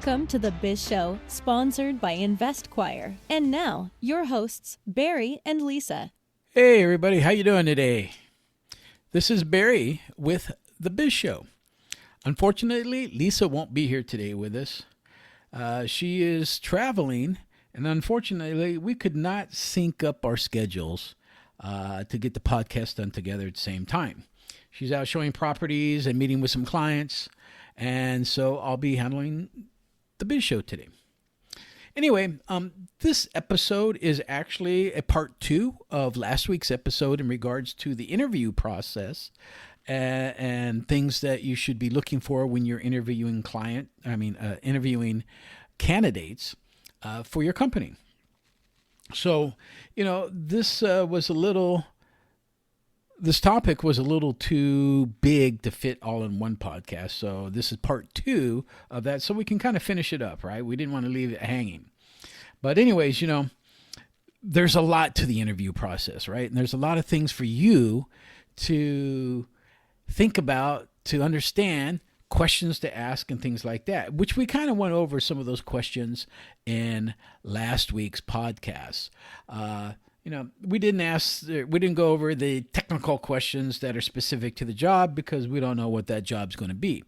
Welcome to the Biz Show, sponsored by InvestQuire. And now, your hosts, Barry and Lisa. Hey everybody, how you doing today? This is Barry with the Biz Show. Unfortunately, Lisa won't be here today with us. She is traveling, and unfortunately, we could not sync up our schedules to get the podcast done together at the same time. She's out showing properties and meeting with some clients, and so I'll be handling the Biz Show today. Anyway, this episode is actually a part 2 of last week's episode in regards to the interview process and things that you should be looking for when you're interviewing interviewing candidates for your company. So, this topic was a little too big to fit all in one podcast. So this is part 2 of that. So we can kind of finish it up, right? We didn't want to leave it hanging. But anyways, there's a lot to the interview process, right? And there's a lot of things for you to think about, to understand, questions to ask and things like that, which we kind of went over some of those questions in last week's podcast. We didn't go over the technical questions that are specific to the job because we don't know what that job's going to be.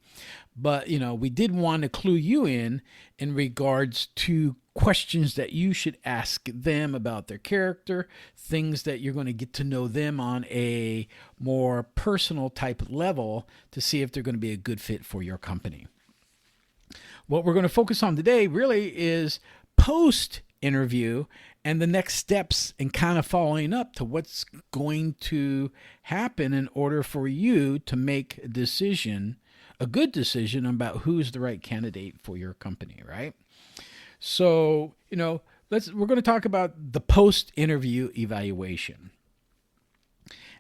But, we did want to clue you in regards to questions that you should ask them about their character, things that you're going to get to know them on a more personal type level to see if they're going to be a good fit for your company. What we're going to focus on today really is post-interview and the next steps and kind of following up to what's going to happen in order for you to make a good decision about who's the right candidate for your company, right? So, we're going to talk about the post-interview evaluation.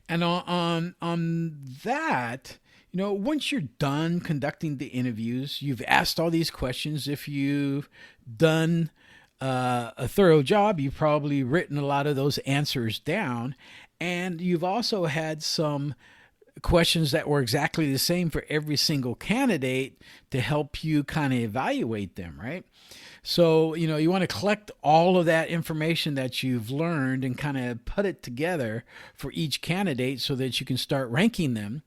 And on that, once you're done conducting the interviews, you've asked all these questions. If you've done a thorough job, you've probably written a lot of those answers down, and you've also had some questions that were exactly the same for every single candidate to help you kind of evaluate them, right? So, you want to collect all of that information that you've learned and kind of put it together for each candidate so that you can start ranking them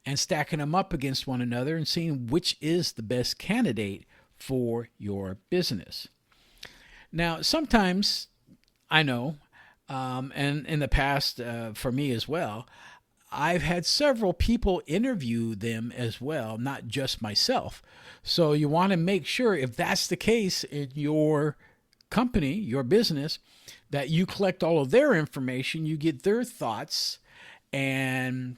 and stacking them up against one another and seeing which is the best candidate for your business. Now, sometimes I know, and in the past for me as well, I've had several people interview them as well, not just myself. So you want to make sure, if that's the case in your company, your business, that you collect all of their information, you get their thoughts, and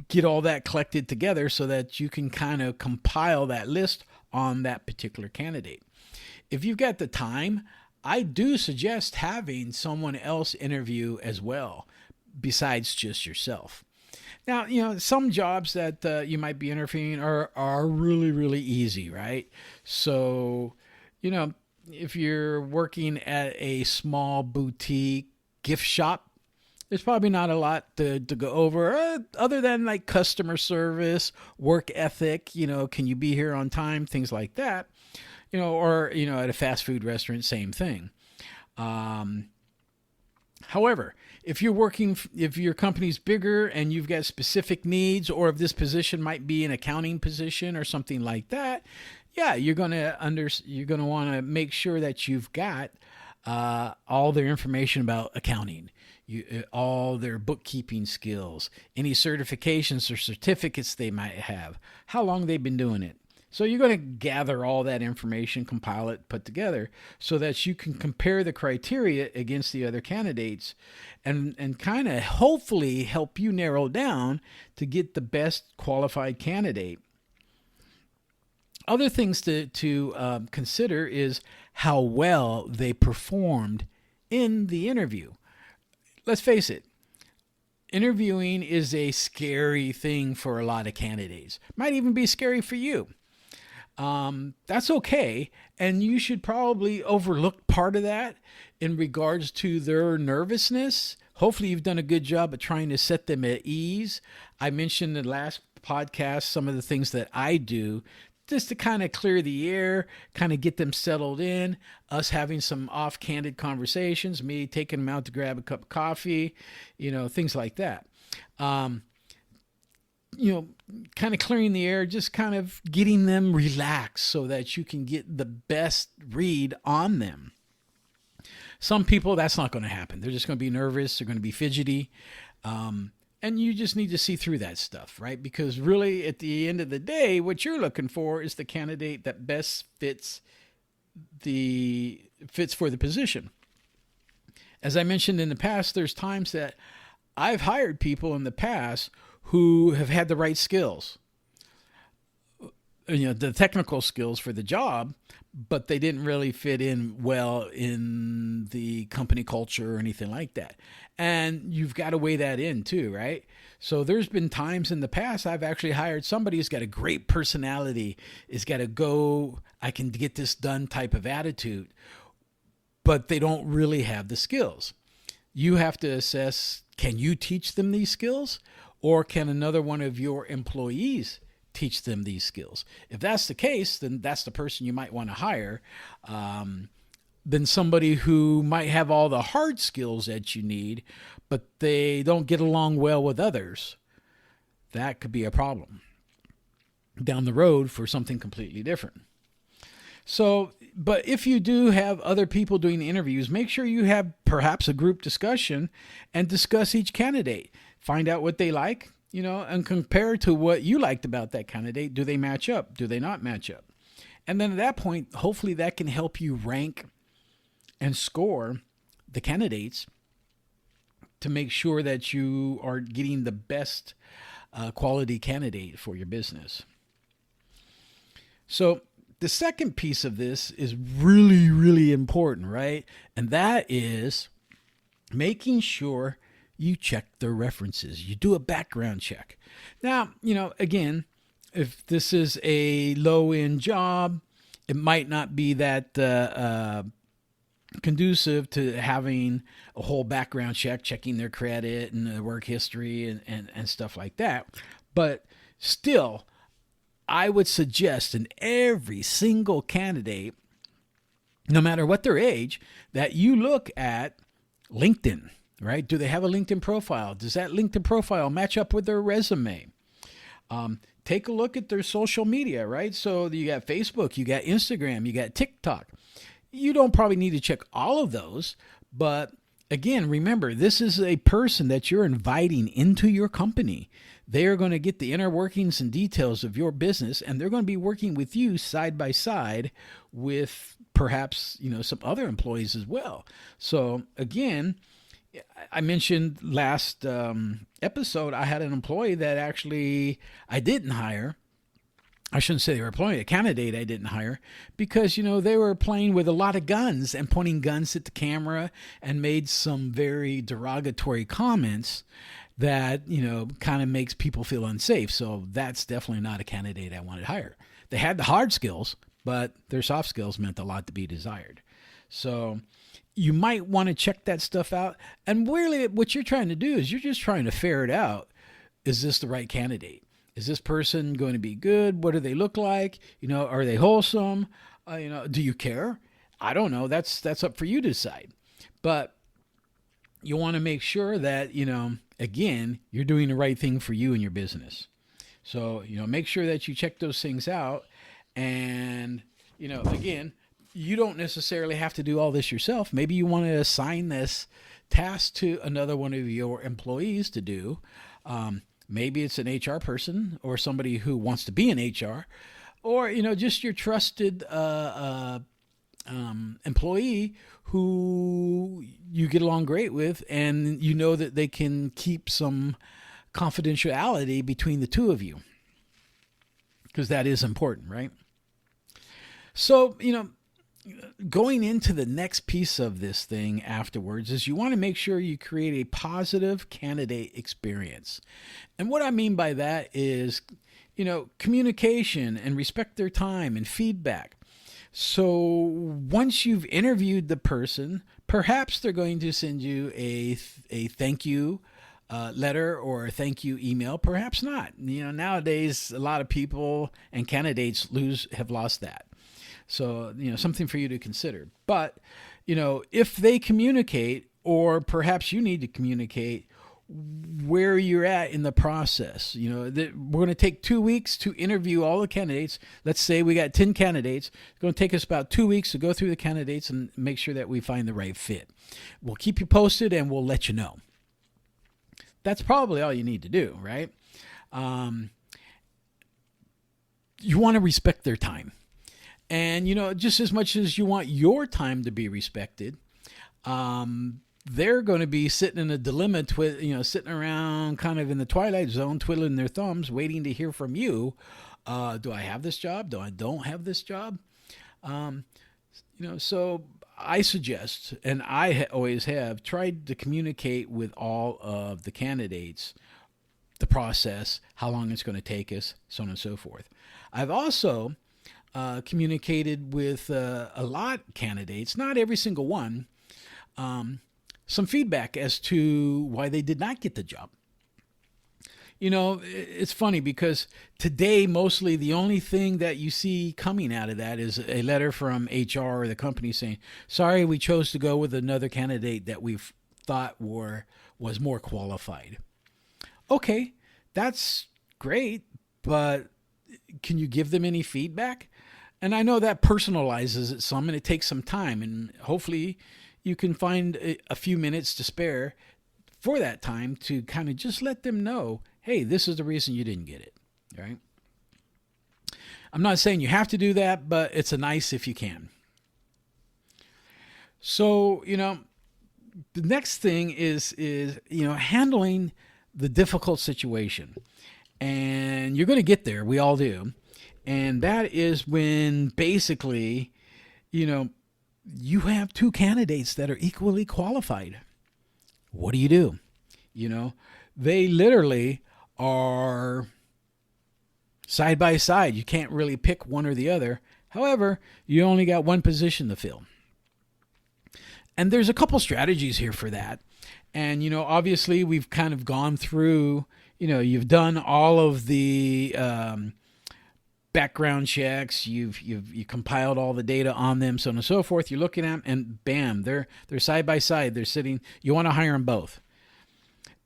get all that collected together so that you can kind of compile that list on that particular candidate. If you've got the time, I do suggest having someone else interview as well, besides just yourself. Now, some jobs that you might be interviewing are really, really easy, right? So, if you're working at a small boutique gift shop, there's probably not a lot to go over other than like customer service, work ethic, can you be here on time, things like that. Or at a fast food restaurant, same thing. However, if your company's bigger and you've got specific needs, or if this position might be an accounting position or something like that, yeah, you're going to want to make sure that you've got all their information about accounting, all their bookkeeping skills, any certifications or certificates they might have, how long they've been doing it. So you're going to gather all that information, compile it, put together so that you can compare the criteria against the other candidates and kind of hopefully help you narrow down to get the best qualified candidate. Other things to consider is how well they performed in the interview. Let's face it, interviewing is a scary thing for a lot of candidates. Might even be scary for you. That's okay. And you should probably overlook part of that in regards to their nervousness. Hopefully you've done a good job of trying to set them at ease. I mentioned in the last podcast some of the things that I do just to kind of clear the air, kind of get them settled in, us having some off-candid conversations, me taking them out to grab a cup of coffee, things like that. Kind of clearing the air, just kind of getting them relaxed so that you can get the best read on them. Some people, that's not going to happen. They're just going to be nervous. They're going to be fidgety. And you just need to see through that stuff, right? Because really, at the end of the day, what you're looking for is the candidate that best fits for the position. As I mentioned in the past, there's times that I've hired people in the past who have had the right skills, the technical skills for the job, but they didn't really fit in well in the company culture or anything like that. And you've got to weigh that in too, right? So there's been times in the past I've actually hired somebody who's got a great personality, has got a go, I can get this done type of attitude, but they don't really have the skills. You have to assess, can you teach them these skills, or can another one of your employees teach them these skills? If that's the case, then that's the person you might want to hire. Than somebody who might have all the hard skills that you need, but they don't get along well with others. That could be a problem down the road for something completely different. So, but if you do have other people doing the interviews, make sure you have perhaps a group discussion and discuss each candidate. Find out what they like, and compare to what you liked about that candidate. Do they match up? Do they not match up? And then at that point, hopefully that can help you rank and score the candidates to make sure that you are getting the best quality candidate for your business. So the second piece of this is really, really important, right? And that is making sure you check their references. You do a background check. Now, again, if this is a low-end job, it might not be that conducive to having a whole background check, checking their credit and their work history and stuff like that. But still, I would suggest in every single candidate, no matter what their age, that you look at LinkedIn, right? Do they have a LinkedIn profile? Does that LinkedIn profile match up with their resume? Take a look at their social media, right? So you got Facebook, you got Instagram, you got TikTok. You don't probably need to check all of those, but again, remember, this is a person that you're inviting into your company. They are going to get the inner workings and details of your business, and they're going to be working with you side by side with perhaps, some other employees as well. So again, I mentioned last episode, I had an employee that actually I didn't hire. I shouldn't say they were employing a candidate I didn't hire because, they were playing with a lot of guns and pointing guns at the camera and made some very derogatory comments that, kind of makes people feel unsafe. So that's definitely not a candidate I wanted to hire. They had the hard skills, but their soft skills meant a lot to be desired. So you might want to check that stuff out. And really what you're trying to do is you're just trying to ferret out, is this the right candidate? Is this person going to be good? What do they look like? Are they wholesome? Do you care? I don't know. That's up for you to decide. But you want to make sure that, again, you're doing the right thing for you and your business. So, make sure that you check those things out. And, again, you don't necessarily have to do all this yourself. Maybe you want to assign this task to another one of your employees to do. Maybe it's an HR person or somebody who wants to be in HR, or, just your trusted employee who you get along great with, and that they can keep some confidentiality between the two of you, because that is important, right? So, going into the next piece of this thing afterwards is you want to make sure you create a positive candidate experience. And what I mean by that is, communication and respect their time and feedback. So once you've interviewed the person, perhaps they're going to send you a thank you letter or a thank you email? Perhaps not. Nowadays, a lot of people and candidates have lost that. So, something for you to consider. But, if they communicate, or perhaps you need to communicate where you're at in the process. We're going to take 2 weeks to interview all the candidates. Let's say we got 10 candidates. It's going to take us about 2 weeks to go through the candidates and make sure that we find the right fit. We'll keep you posted and we'll let you know. That's probably all you need to do, right? You want to respect their time. And, just as much as you want your time to be respected, they're going to be sitting in a dilemma, sitting around kind of in the twilight zone, twiddling their thumbs, waiting to hear from you. Do I have this job? Do I don't have this job? So I suggest, and I always have, tried to communicate with all of the candidates, the process, how long it's going to take us, so on and so forth. I've also communicated with a lot of candidates, not every single one, some feedback as to why they did not get the job. It's funny because today, mostly the only thing that you see coming out of that is a letter from HR or the company saying, sorry, we chose to go with another candidate that we thought was more qualified. Okay, that's great, but can you give them any feedback? And I know that personalizes it some, and it takes some time, and hopefully you can find a few minutes to spare for that time to kind of just let them know, hey, this is the reason you didn't get it, right? I'm not saying you have to do that, but it's a nice if you can. So, the next thing is handling the difficult situation. And you're going to get there. We all do. And that is when basically, you have two candidates that are equally qualified. What do? They literally are side by side. You can't really pick one or the other. However, you only got one position to fill. And there's a couple strategies here for that. And, obviously we've kind of gone through, you've done all of the background checks, you compiled all the data on them, so on and so forth. You're looking at them, and bam, they're side by side. They're sitting. You want to hire them both,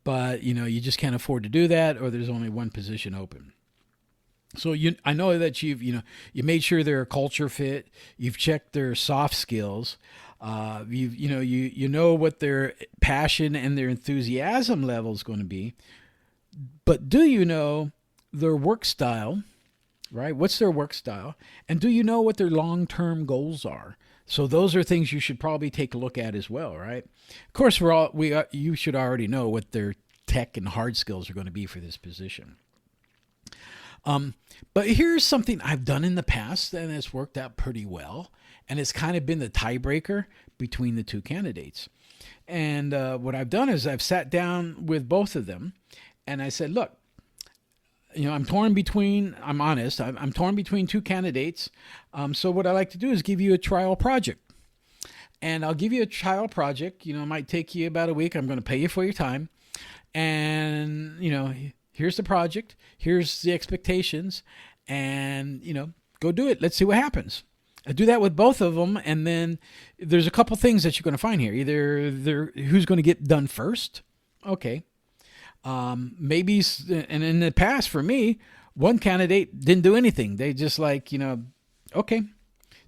but you just can't afford to do that, or there's only one position open. So I know that you made sure they're a culture fit. You've checked their soft skills. You know what their passion and their enthusiasm level is going to be. But do you know their work style? Right? What's their work style? And do you know what their long-term goals are? So those are things you should probably take a look at as well, right? Of course, you should already know what their tech and hard skills are going to be for this position. But here's something I've done in the past, and it's worked out pretty well. And it's kind of been the tiebreaker between the two candidates. And what I've done is I've sat down with both of them, and I said, look, I'm torn between two candidates. So what I like to do is give you a trial project. And I'll give you a trial project. It might take you about a week. I'm going to pay you for your time. And, here's the project. Here's the expectations. And, go do it. Let's see what happens. I do that with both of them. And then there's a couple things that you're going to find here. Either who's going to get done first. Okay. Maybe, and in the past for me, one candidate didn't do anything. They just okay.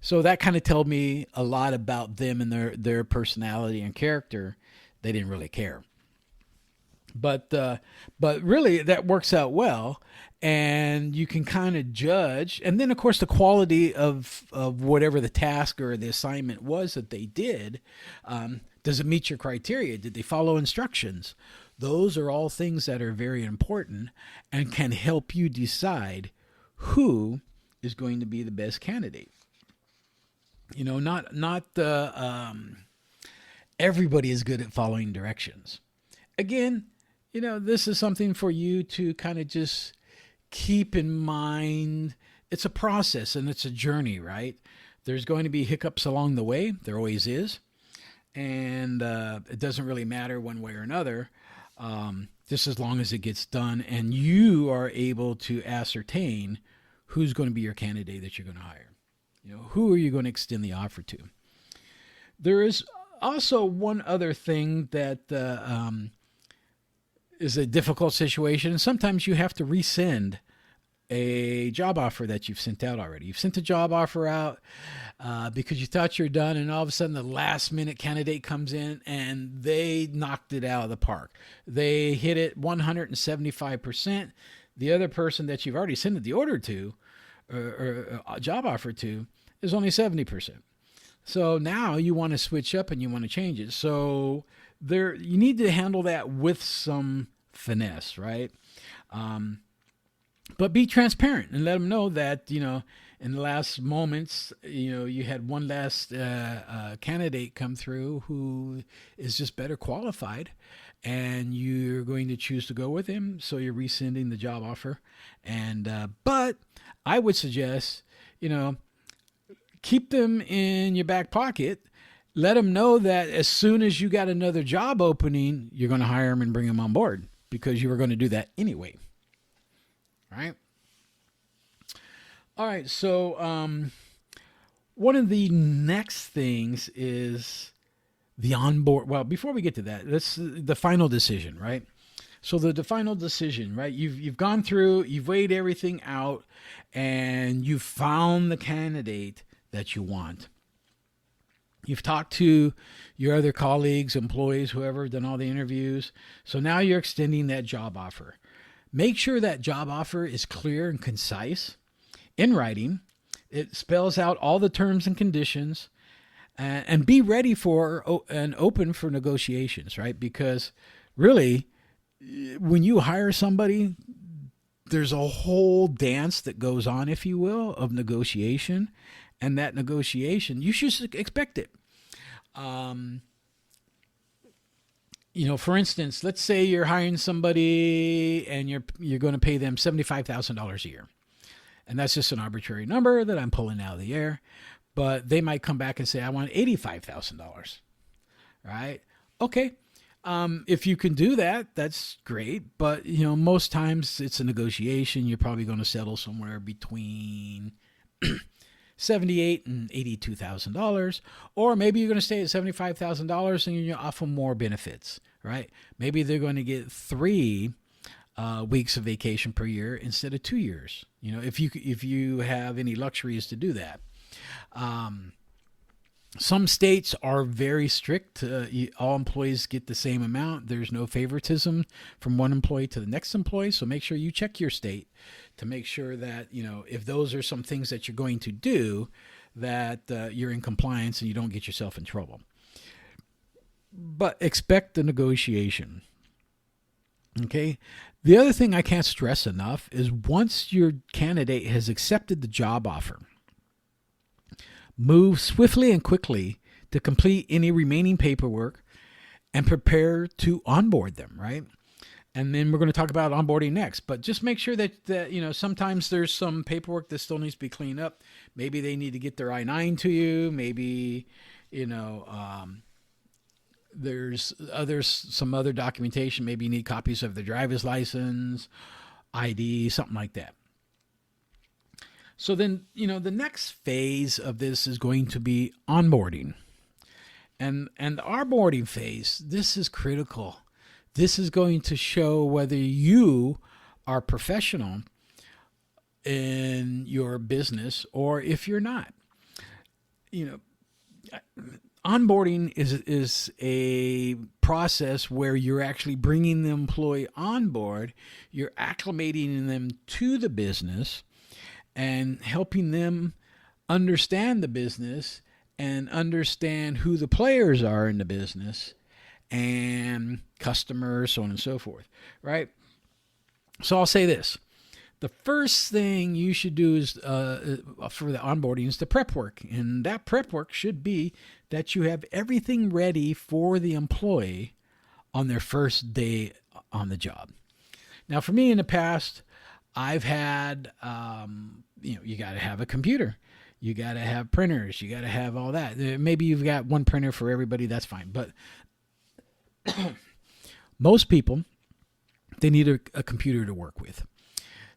So that kind of told me a lot about them and their personality and character. They didn't really care. But really that works out well, and you can kind of judge. And then of course the quality of whatever the task or the assignment was that they did, does it meet your criteria? Did they follow instructions? Those are all things that are very important and can help you decide who is going to be the best candidate. Not everybody is good at following directions. Again, this is something for you to kind of just keep in mind. It's a process and it's a journey, right? There's going to be hiccups along the way. There always is. And it doesn't really matter one way or another. just as long as it gets done and you are able to ascertain who's going to be your candidate that you're going to hire. Who are you going to extend the offer to? There is also one other thing that is a difficult situation. And sometimes you have to resend a job offer that you've sent out already. You've sent a job offer out because you thought you're done, and all of a sudden the last minute candidate comes in and they knocked it out of the park. They hit it 175%. The other person that you've already sent the order to or a job offer to is only 70%. So now you want to switch up and you want to change it. So you need to handle that with some finesse, right? But be transparent and let them know that, in the last moments, you had one last candidate come through who is just better qualified, and you're going to choose to go with him. So you're rescinding the job offer. But I would suggest, keep them in your back pocket. Let them know that as soon as you got another job opening, you're going to hire them and bring them on board, because you were going to do that anyway. Right? All right. So one of the next things is the onboard. Well, before we get to that, that's the final decision, right? So the final decision, right? You've gone through, you've weighed everything out, and you've found the candidate that you want. You've talked to your other colleagues, employees, whoever, done all the interviews. So now you're extending that job offer. Make sure that job offer is clear and concise in writing. It spells out all the terms and conditions, and be ready for and open for negotiations, right? Because really, when you hire somebody, there's a whole dance that goes on, if you will, of negotiation. And that negotiation, you should expect it. For instance, let's say you're hiring somebody and you're going to pay them $75,000 a year. And that's just an arbitrary number that I'm pulling out of the air. But they might come back and say, I want $85,000. Right? Okay. If you can do that, that's great. But, most times it's a negotiation. You're probably going to settle somewhere between $78,000 and $82,000, or maybe you're going to stay at $75,000 and you offer more benefits, right? Maybe they're going to get 3 weeks of vacation per year instead of 2 years. If you have any luxuries to do that. Some states are very strict. All employees get the same amount. There's no favoritism from one employee to the next employee. So make sure you check your state to make sure that, if those are some things that you're going to do, that you're in compliance and you don't get yourself in trouble. But expect the negotiation. Okay. The other thing I can't stress enough is once your candidate has accepted the job offer, move swiftly and quickly to complete any remaining paperwork and prepare to onboard them, right? And then we're going to talk about onboarding next. But just make sure that sometimes there's some paperwork that still needs to be cleaned up. Maybe they need to get their I-9 to you. Maybe, there's some other documentation. Maybe you need copies of their driver's license, ID, something like that. So then, the next phase of this is going to be onboarding. And the onboarding phase, this is critical. This is going to show whether you are professional in your business or if you're not. Onboarding is a process where you're actually bringing the employee on board. You're acclimating them to the business and helping them understand the business and understand who the players are in the business and customers, so on and so forth, right? So I'll say this. The first thing you should do is for the onboarding is the prep work. And that prep work should be that you have everything ready for the employee on their first day on the job. Now, for me in the past, I've had, you got to have a computer. You got to have printers. You got to have all that. Maybe you've got one printer for everybody. That's fine. But most people they need a computer to work with.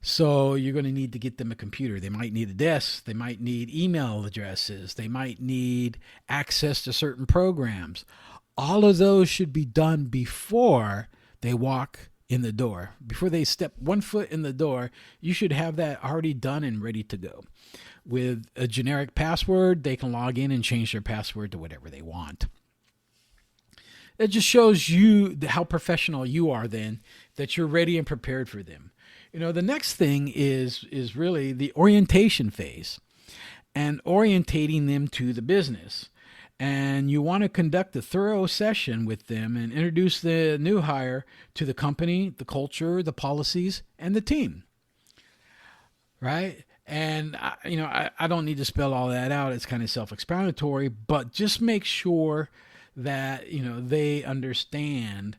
So you're going to need to get them a computer. They might need a desk. They might need email addresses. They might need access to certain programs. All of those should be done before they walk in the door. Before they step one foot in the door, you should have that already done and ready to go. With a generic password, they can log in and change their password to whatever they want. It just shows you how professional you are then, that you're ready and prepared for them. The next thing is really the orientation phase and orientating them to the business. And you want to conduct a thorough session with them and introduce the new hire to the company, the culture, the policies, and the team. Right? And, I don't need to spell all that out. It's kind of self-explanatory, but just make sure that, they understand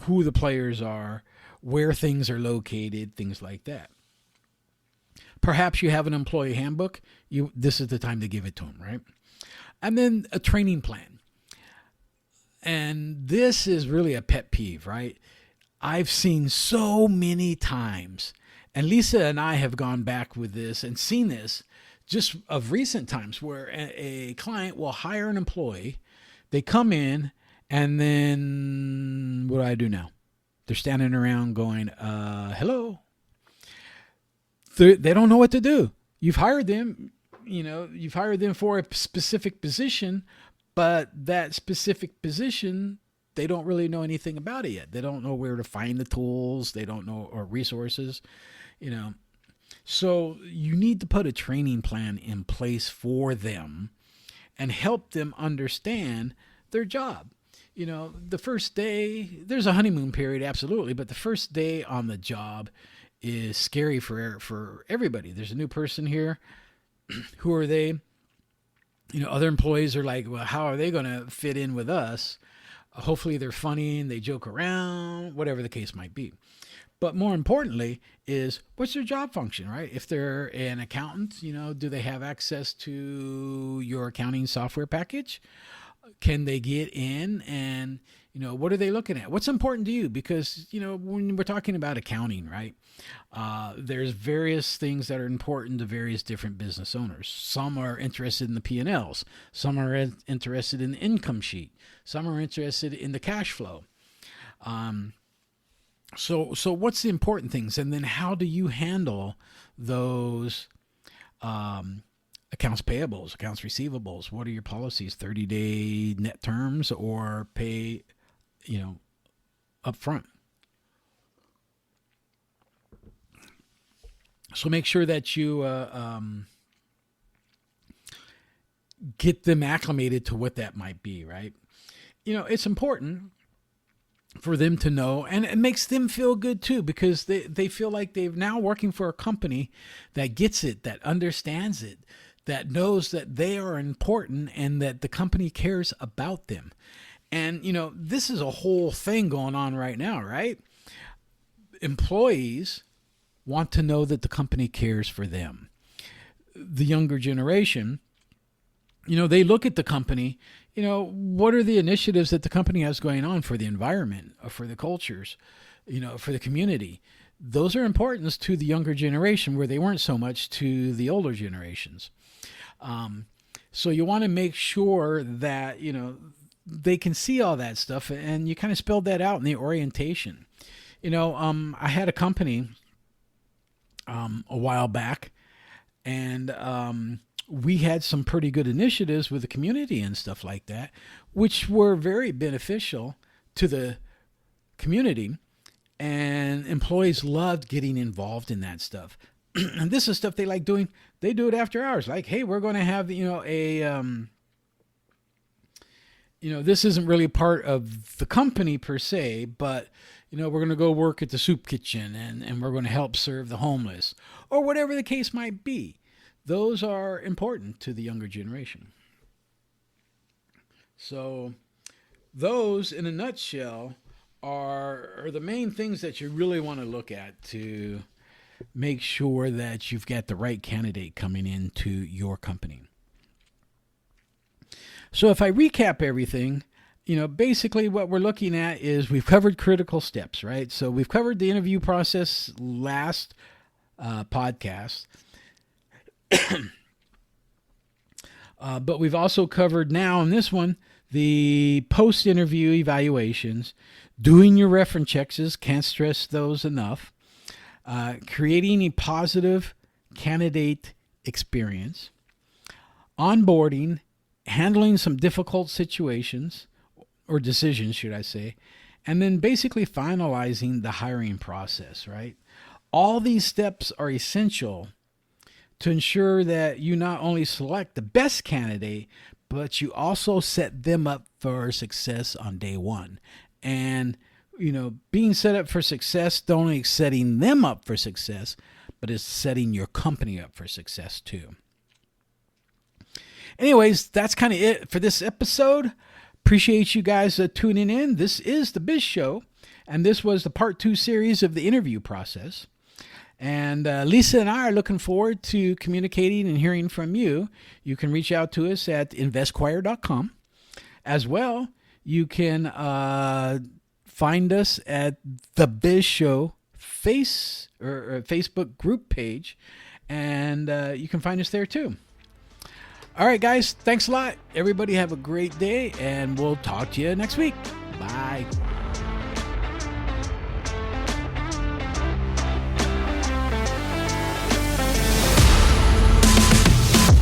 who the players are, where things are located, things like that. Perhaps you have an employee handbook. This is the time to give it to them, right? And then a training plan. And this is really a pet peeve, right? I've seen so many times, and Lisa and I have gone back with this and seen this just of recent times, where a client will hire an employee, they come in, and then what do I do now? They're standing around going, hello. They don't know what to do. You've hired them, for a specific position, but that specific position, they don't really know anything about it yet. They don't know where to find the tools. They don't know, or resources, So you need to put a training plan in place for them and help them understand their job. The first day, there's a honeymoon period, absolutely, but the first day on the job is scary for everybody. There's a new person here. Who are they? Other employees are like, well, how are they going to fit in with us? Hopefully they're funny and they joke around, whatever the case might be. But more importantly is, what's their job function, right? If they're an accountant, do they have access to your accounting software package? Can they get in and, what are they looking at? What's important to you? Because, when we're talking about accounting, right, there's various things that are important to various different business owners. Some are interested in the P&Ls. Some are interested in the income sheet. Some are interested in the cash flow. So what's the important things? And then how do you handle those accounts payables, accounts receivables? What are your policies? 30-day net terms or pay, up front? So make sure that you get them acclimated to what that might be, right? It's important for them to know, and it makes them feel good too, because they feel like they're now working for a company that gets it, that understands it, that knows that they are important and that the company cares about them. And, this is a whole thing going on right now, right? Employees want to know that the company cares for them. The younger generation, they look at the company, what are the initiatives that the company has going on for the environment, or for the cultures, for the community. Those are importance to the younger generation, where they weren't so much to the older generations. So you want to make sure that, they can see all that stuff, and you kind of spelled that out in the orientation. I had a company a while back, and we had some pretty good initiatives with the community and stuff like that, which were very beneficial to the community, and employees loved getting involved in that stuff. And this is stuff they like doing. They do it after hours. Like, hey, we're going to have, this isn't really part of the company per se, but, we're going to go work at the soup kitchen and we're going to help serve the homeless, or whatever the case might be. Those are important to the younger generation. So those, in a nutshell, are the main things that you really want to look at to make sure that you've got the right candidate coming into your company. So if I recap everything, basically what we're looking at is we've covered critical steps, right? So we've covered the interview process last podcast. But we've also covered now in this one the post-interview evaluations, doing your reference checks, can't stress those enough, creating a positive candidate experience, onboarding, handling some difficult situations or decisions, should I say, and then basically finalizing the hiring process, right? All these steps are essential to ensure that you not only select the best candidate, but you also set them up for success on day one. And, being set up for success, not only setting them up for success, but is setting your company up for success too. Anyways, that's kind of it for this episode. Appreciate you guys tuning in. This is the Biz Show, and this was the part 2 series of the interview process. And Lisa and I are looking forward to communicating and hearing from you. You can reach out to us at investquire.com. As well, you can find us at the Biz Show Facebook group page, and you can find us there too. All right, guys, thanks a lot. Everybody have a great day, and we'll talk to you next week. Bye.